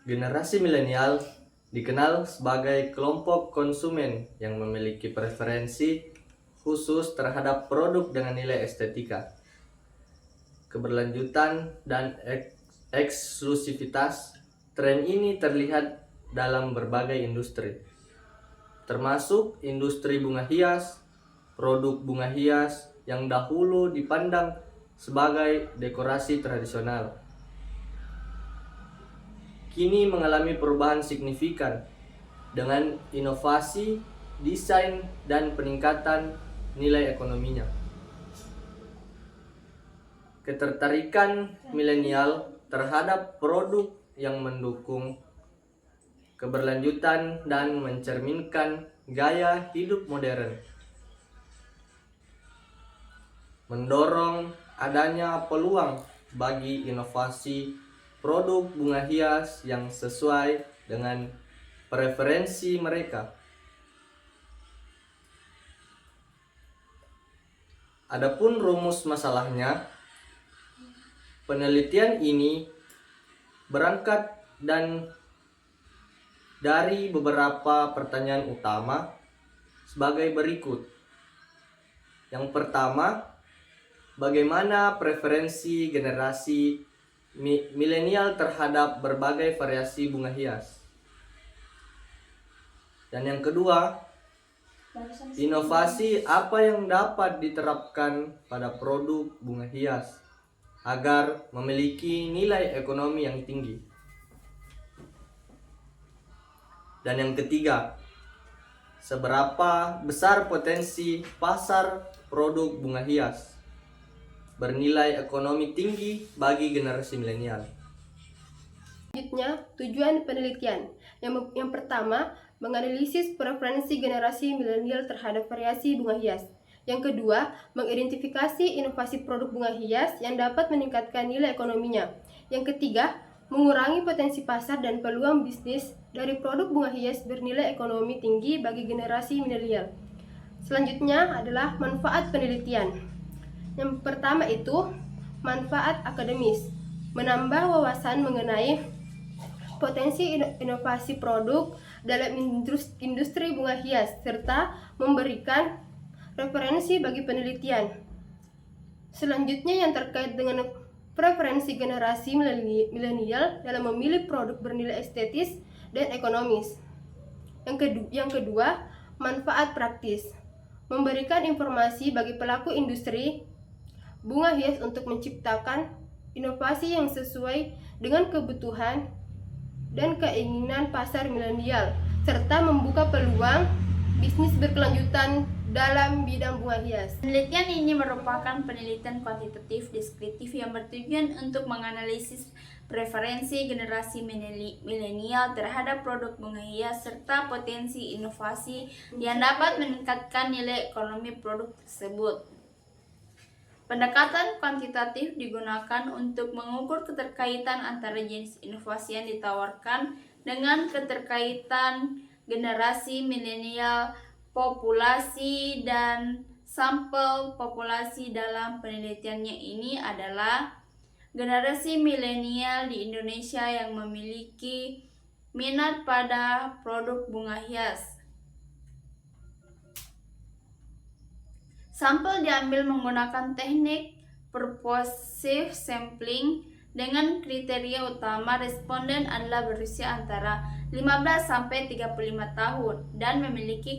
Generasi milenial dikenal sebagai kelompok konsumen yang memiliki preferensi khusus terhadap produk dengan nilai estetika, keberlanjutan, dan eksklusivitas. Tren ini terlihat dalam berbagai industri, termasuk industri bunga hias. Produk bunga hias yang dahulu dipandang sebagai dekorasi tradisional kini mengalami perubahan signifikan dengan inovasi, desain, dan peningkatan nilai ekonominya. Ketertarikan milenial terhadap produk yang mendukung keberlanjutan dan mencerminkan gaya hidup modern, mendorong adanya peluang bagi inovasi produk bunga hias yang sesuai dengan preferensi mereka. Adapun rumus masalahnya, penelitian ini berangkat dari beberapa pertanyaan utama sebagai berikut. Yang pertama, bagaimana preferensi generasi milenial terhadap berbagai variasi bunga hias? Dan yang kedua, inovasi apa yang dapat diterapkan pada produk bunga hias agar memiliki nilai ekonomi yang tinggi? Dan yang ketiga, seberapa besar potensi pasar produk bunga hias bernilai ekonomi tinggi bagi generasi milenial? Selanjutnya, tujuan penelitian. Yang pertama, menganalisis preferensi generasi milenial terhadap variasi bunga hias. Yang kedua, mengidentifikasi inovasi produk bunga hias yang dapat meningkatkan nilai ekonominya. Yang ketiga, mengurangi potensi pasar dan peluang bisnis dari produk bunga hias bernilai ekonomi tinggi bagi generasi milenial. Selanjutnya adalah manfaat penelitian. Yang pertama itu manfaat akademis, menambah wawasan mengenai potensi inovasi produk dalam industri bunga hias serta memberikan referensi bagi penelitian. Selanjutnya yang terkait dengan preferensi generasi milenial dalam memilih produk bernilai estetis dan ekonomis. Yang kedua, manfaat praktis, memberikan informasi bagi pelaku industri bunga hias untuk menciptakan inovasi yang sesuai dengan kebutuhan dan keinginan pasar milenial, serta membuka peluang bisnis berkelanjutan dalam bidang bunga hias. Penelitian ini merupakan penelitian kuantitatif deskriptif yang bertujuan untuk menganalisis preferensi generasi milenial terhadap produk bunga hias serta potensi inovasi yang dapat meningkatkan nilai ekonomi produk tersebut. Pendekatan kuantitatif digunakan untuk mengukur keterkaitan antara jenis inovasi yang ditawarkan dengan keterkaitan generasi milenial, populasi, dan sampel populasi. Dalam penelitiannya ini adalah generasi milenial di Indonesia yang memiliki minat pada produk bunga hias. Sampel diambil menggunakan teknik purposive sampling dengan kriteria utama responden adalah berusia antara 15 sampai 35 tahun dan memiliki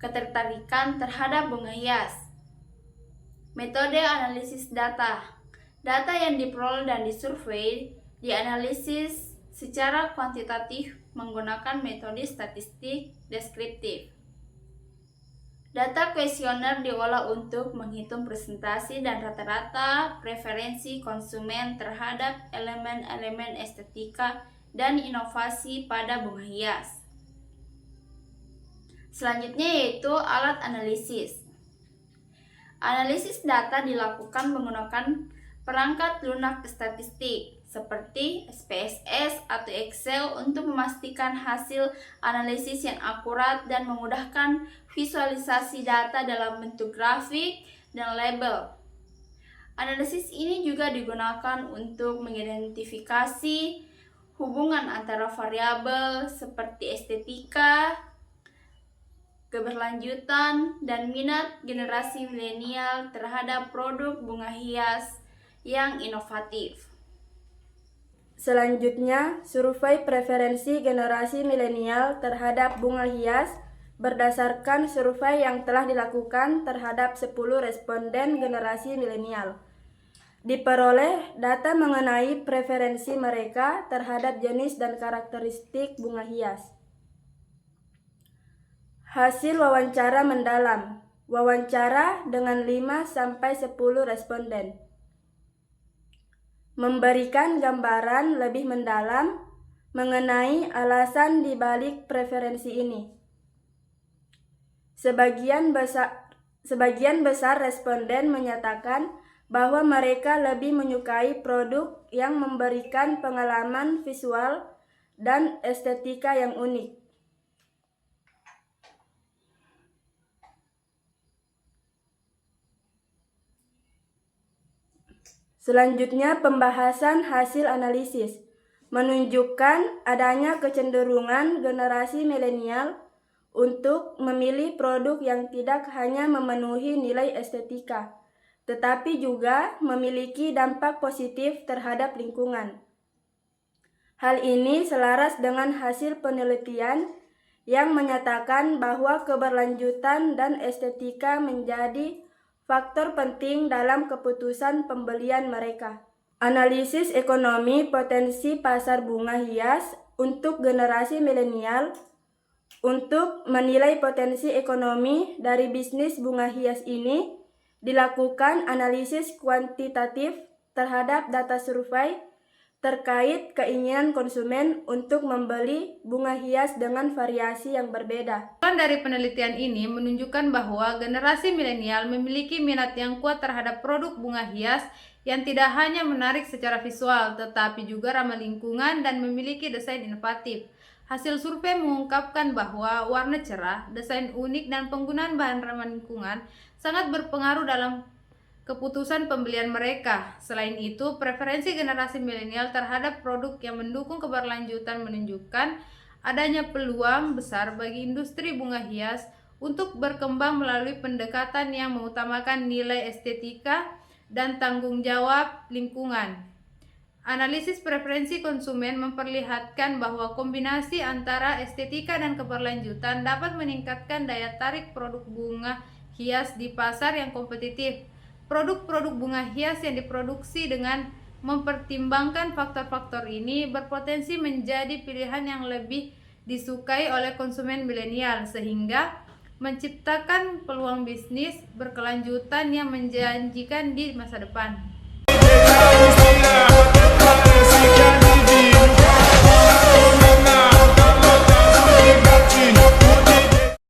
ketertarikan terhadap bunga hias. Metode analisis data. Data yang diperoleh dan disurvei dianalisis secara kuantitatif menggunakan metode statistik deskriptif. Data kuesioner diolah untuk menghitung presentasi dan rata-rata preferensi konsumen terhadap elemen-elemen estetika dan inovasi pada bunga hias. Selanjutnya yaitu alat analisis. Analisis data dilakukan menggunakan perangkat lunak statistik seperti SPSS atau Excel untuk memastikan hasil analisis yang akurat dan memudahkan visualisasi data dalam bentuk grafik dan label. Analisis ini juga digunakan untuk mengidentifikasi hubungan antara variabel seperti estetika, keberlanjutan, dan minat generasi milenial terhadap produk bunga hias yang inovatif. Selanjutnya, survei preferensi generasi milenial terhadap bunga hias berdasarkan survei yang telah dilakukan terhadap 10 responden generasi milenial. Diperoleh data mengenai preferensi mereka terhadap jenis dan karakteristik bunga hias. Hasil wawancara mendalam. Wawancara dengan 5-10 responden. Memberikan gambaran lebih mendalam mengenai alasan di balik preferensi ini. Sebagian besar responden menyatakan bahwa mereka lebih menyukai produk yang memberikan pengalaman visual dan estetika yang unik. Selanjutnya, pembahasan hasil analisis menunjukkan adanya kecenderungan generasi milenial untuk memilih produk yang tidak hanya memenuhi nilai estetika, tetapi juga memiliki dampak positif terhadap lingkungan. Hal ini selaras dengan hasil penelitian yang menyatakan bahwa keberlanjutan dan estetika menjadi faktor penting dalam keputusan pembelian mereka. Analisis ekonomi potensi pasar bunga hias untuk generasi milenial. Untuk menilai potensi ekonomi dari bisnis bunga hias ini, dilakukan analisis kuantitatif terhadap data survei terkait keinginan konsumen untuk membeli bunga hias dengan variasi yang berbeda. Dari penelitian ini menunjukkan bahwa generasi milenial memiliki minat yang kuat terhadap produk bunga hias yang tidak hanya menarik secara visual, tetapi juga ramah lingkungan dan memiliki desain inovatif. Hasil survei mengungkapkan bahwa warna cerah, desain unik, dan penggunaan bahan ramah lingkungan sangat berpengaruh dalam keputusan pembelian mereka. Selain itu, preferensi generasi milenial terhadap produk yang mendukung keberlanjutan menunjukkan adanya peluang besar bagi industri bunga hias untuk berkembang melalui pendekatan yang mengutamakan nilai estetika dan tanggung jawab lingkungan. Analisis preferensi konsumen memperlihatkan bahwa kombinasi antara estetika dan keberlanjutan dapat meningkatkan daya tarik produk bunga hias di pasar yang kompetitif. Produk-produk bunga hias yang diproduksi dengan mempertimbangkan faktor-faktor ini berpotensi menjadi pilihan yang lebih disukai oleh konsumen milenial, sehingga menciptakan peluang bisnis berkelanjutan yang menjanjikan di masa depan.